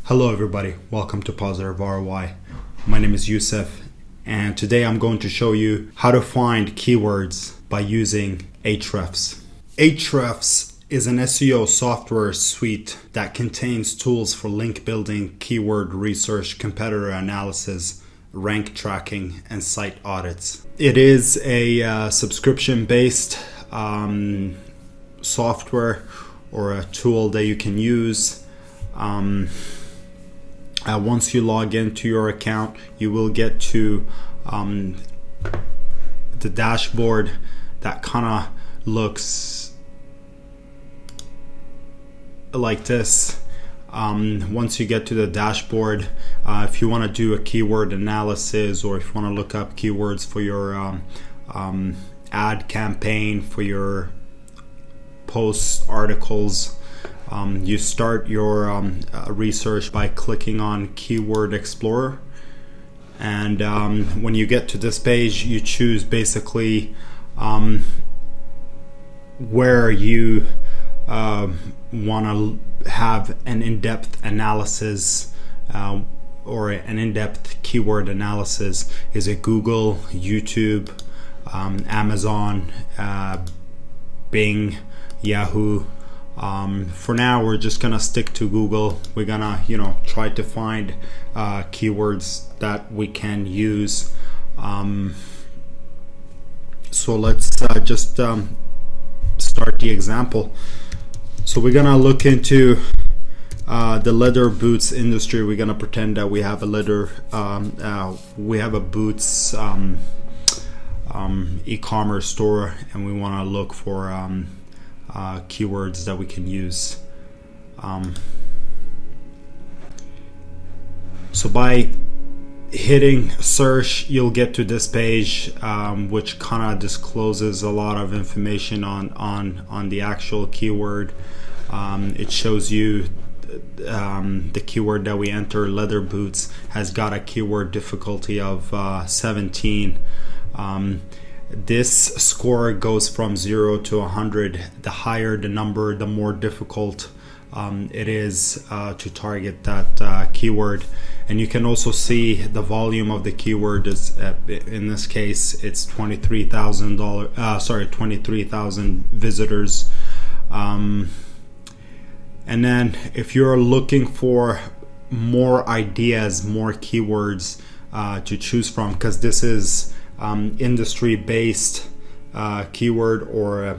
Hello everybody, welcome to Positive ROI. My name is Yusuf and today I'm going to show you how to find keywords by using Ahrefs. Ahrefs is an SEO software suite that contains tools for link building, keyword research, competitor analysis, rank tracking, and site audits. It is a subscription-based software or a tool that you can use. Once you log into your account, you will get to the dashboard that kind of looks like this. Once you get to the dashboard, if you want to do a keyword analysis, or if you want to look up keywords for your ad campaign, for your posts, articles, you start your research by clicking on Keyword Explorer, and when you get to this page, you choose basically where you want to have an in-depth analysis or an in-depth keyword analysis. Is it Google, YouTube, Amazon, Bing, Yahoo? For now, we're just gonna stick to Google. We're gonna, try to find keywords that we can use. So let's just start the example. So we're gonna look into the leather boots industry. We're gonna pretend that we have a boots e-commerce store, and we want to look for keywords that we can use. So by hitting search, you'll get to this page, which kind of discloses a lot of information on the actual keyword. It shows you the keyword that we enter. Leather boots has got a keyword difficulty of 17. This score goes from 0 to 100. The higher the number, the more difficult it is to target that keyword. And you can also see the volume of the keyword is, in this case, it's 23,000 visitors. And then if you're looking for more ideas, more keywords to choose from, because this is industry-based keyword or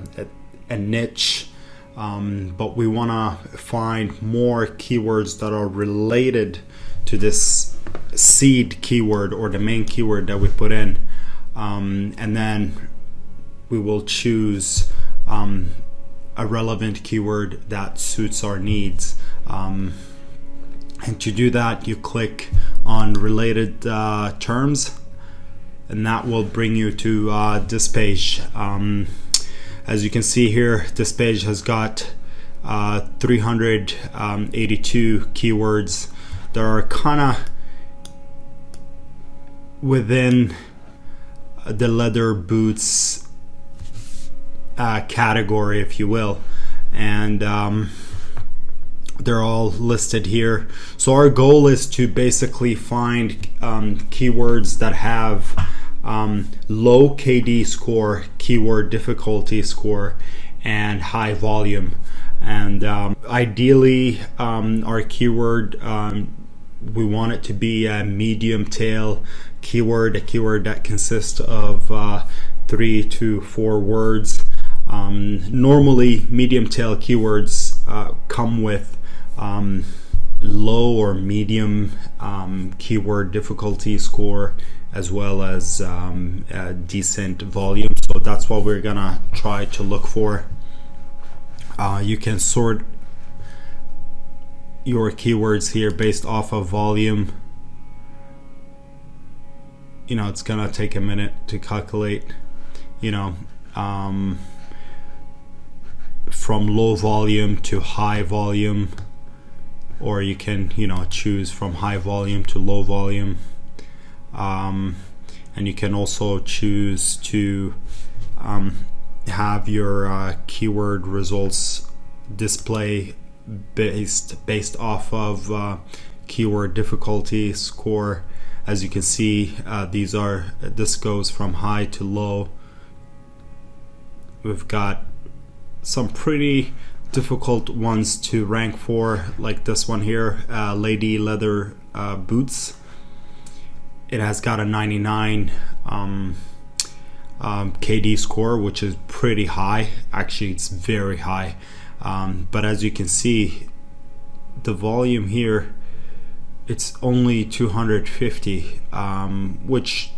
a niche, but we want to find more keywords that are related to this seed keyword or the main keyword that we put in, and then we will choose a relevant keyword that suits our needs. And to do that, you click on related terms, and that will bring you to this page. As you can see here, this page has got 382 keywords that are kind of within the leather boots category, if you will, and they're all listed here. So our goal is to basically find keywords that have low KD score, keyword difficulty score, and high volume. And ideally, our keyword, we want it to be a medium tail keyword, a keyword that consists of 3 to 4 words. Normally, medium tail keywords come with low or medium keyword difficulty score, as well as a decent volume. So that's what we're gonna try to look for. You can sort your keywords here based off of volume. It's gonna take a minute to calculate, from low volume to high volume, or you can choose from high volume to low volume. And you can also choose to have your keyword results display based off of keyword difficulty score. As you can see, this goes from high to low. We've got some pretty difficult ones to rank for, like this one here, lady leather boots. It has got a 99 KD score, which is pretty high. Actually, it's very high. But as you can see, the volume here, it's only 250, which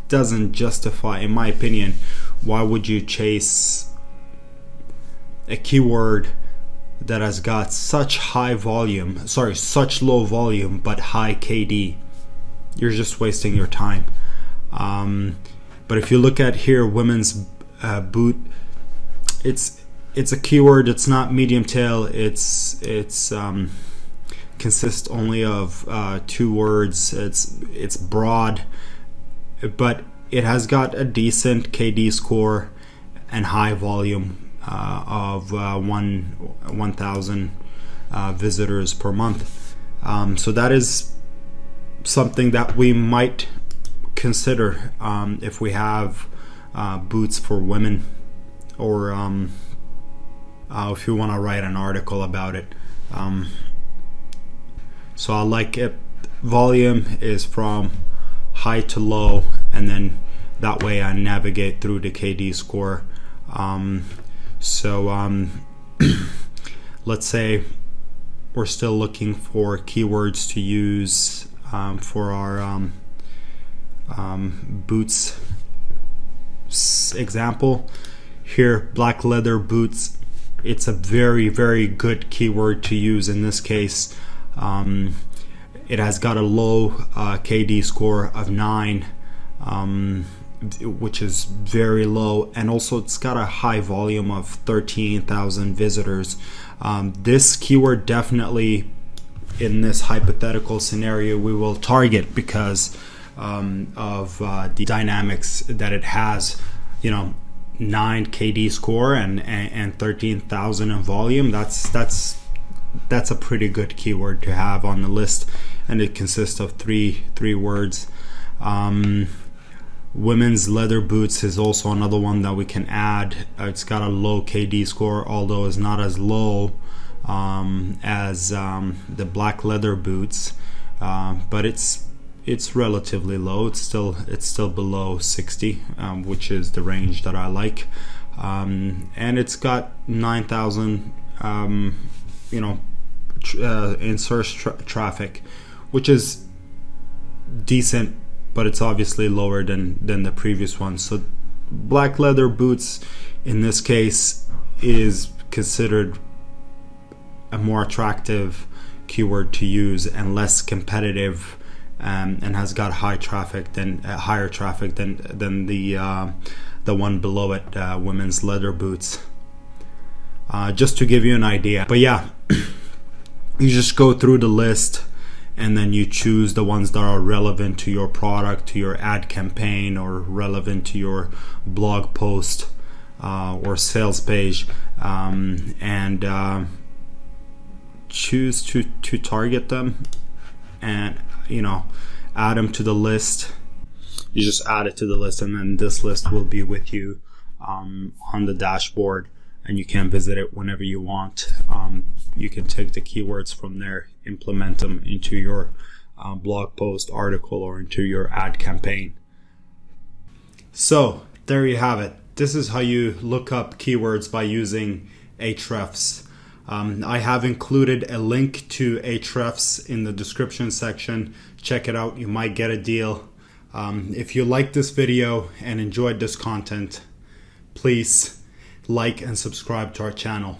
doesn't justify, in my opinion, why would you chase a keyword that has got such high volume, such low volume but high KD? You're just wasting your time. But if you look at here, women's boot, it's a keyword. It's not medium tail. It's consists only of 2 words. It's broad, but it has got a decent KD score and high volume of 1,000 visitors per month. So that is something that we might consider if we have boots for women, or if you want to write an article about it. So I like it. Volume is from high to low, and then that way I navigate through the KD score. Let's say we're still looking for keywords to use for our boots example. Here, black leather boots, it's a very, very good keyword to use in this case. It has got a low KD score of 9, which is very low, and also it's got a high volume of 13,000 visitors. This keyword definitely, in this hypothetical scenario, we will target because of the dynamics that it has. 9 KD score and 13,000 in volume. That's a pretty good keyword to have on the list, and it consists of three words. Women's leather boots is also another one that we can add. It's got a low KD score, although it's not as low as the black leather boots, but it's relatively low. It's still below 60, which is the range that I like, and it's got 9,000 in search traffic, which is decent, but it's obviously lower than the previous one. So black leather boots in this case is considered a more attractive keyword to use and less competitive, and has got higher traffic than the one below it, women's leather boots. Just to give you an idea. But yeah, you just go through the list and then you choose the ones that are relevant to your product, to your ad campaign, or relevant to your blog post or sales page, and choose to target them, and add them to the list. You just add it to the list, and then this list will be with you on the dashboard, and you can visit it whenever you want. You can take the keywords from there, implement them into your blog post, article, or into your ad campaign. So there you have it. This is how you look up keywords by using Ahrefs. I have included a link to Ahrefs in the description section. Check it out. You might get a deal. If you liked this video and enjoyed this content, please like and subscribe to our channel.